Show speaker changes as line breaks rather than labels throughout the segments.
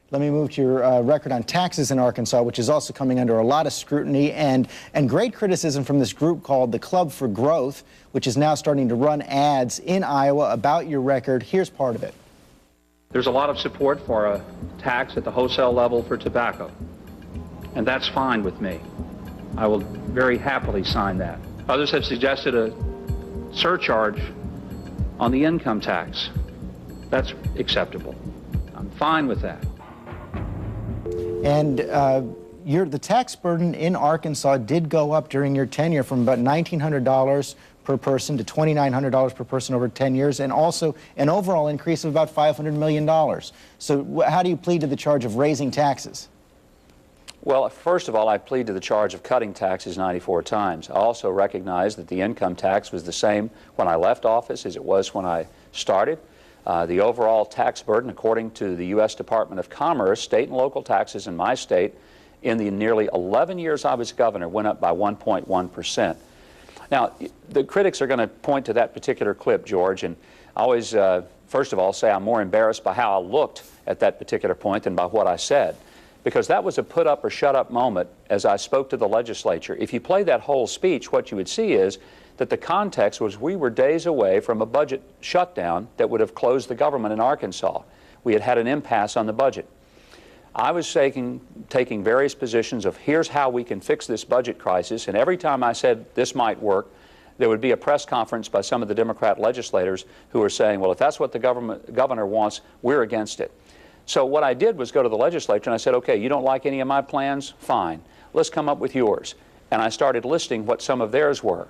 Let me move to your record on taxes in Arkansas, which is also coming under a lot of scrutiny and great criticism from this group called the Club for Growth, which is now starting to run ads in Iowa about your record. Here's part of it.
There's a lot of support for a tax at the wholesale level for tobacco, and that's fine with me. I will very happily sign that. Others have suggested a surcharge on the income tax. That's acceptable. I'm fine with that.
And the tax burden in Arkansas did go up during your tenure from about $1,900 per person to $2,900 per person over 10 years, and also an overall increase of about $500 million. So how do you plead to the charge of raising taxes?
Well, first of all, I plead to the charge of cutting taxes 94 times. I also recognize that the income tax was the same when I left office as it was when I started. The overall tax burden, according to the U.S. Department of Commerce, state and local taxes in my state, in the nearly 11 years I was governor, went up by 1.1%. Now, the critics are going to point to that particular clip, George, and I always, first of all, say I'm more embarrassed by how I looked at that particular point than by what I said, because that was a put up or shut up moment as I spoke to the legislature. If you play that whole speech, what you would see is that the context was we were days away from a budget shutdown that would have closed the government in Arkansas. We had had an impasse on the budget. I was taking various positions of here's how we can fix this budget crisis, and every time I said this might work, there would be a press conference by some of the Democrat legislators who were saying, well, if that's what the governor wants, we're against it. So what I did was go to the legislature and I said, okay, you don't like any of my plans? Fine. Let's come up with yours. And I started listing what some of theirs were.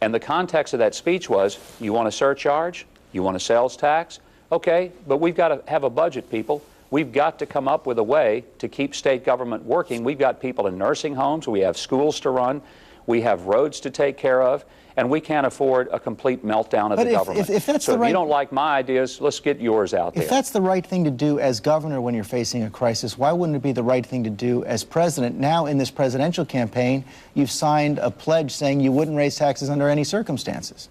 And the context of that speech was, you want a surcharge? You want a sales tax? Okay, but we've got to have a budget, people. We've got to come up with a way to keep state government working. We've got people in nursing homes. We have schools to run. We have roads to take care of. And we can't afford a complete meltdown of the government.
If that's
so
the right,
if you don't like my ideas, let's get yours out there.
If that's the right thing to do as governor when you're facing a crisis, why wouldn't it be the right thing to do as president? Now, in this presidential campaign, you've signed a pledge saying you wouldn't raise taxes under any circumstances.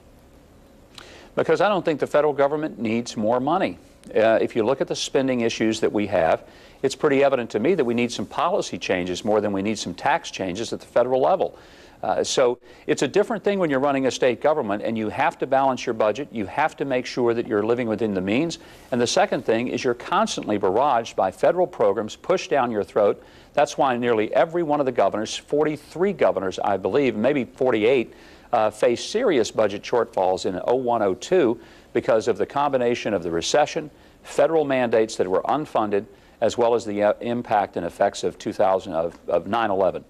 Because I don't think the federal government needs more money. If you look at the spending issues that we have, it's pretty evident to me that we need some policy changes more than we need some tax changes at the federal level. So it's a different thing when you're running a state government and you have to balance your budget. You have to make sure that you're living within the means. And the second thing is you're constantly barraged by federal programs pushed down your throat. That's why nearly every one of the governors, 43 governors, I believe, maybe 48, face serious budget shortfalls in 01-02 because of the combination of the recession, federal mandates that were unfunded, as well as the impact and effects of 9/11.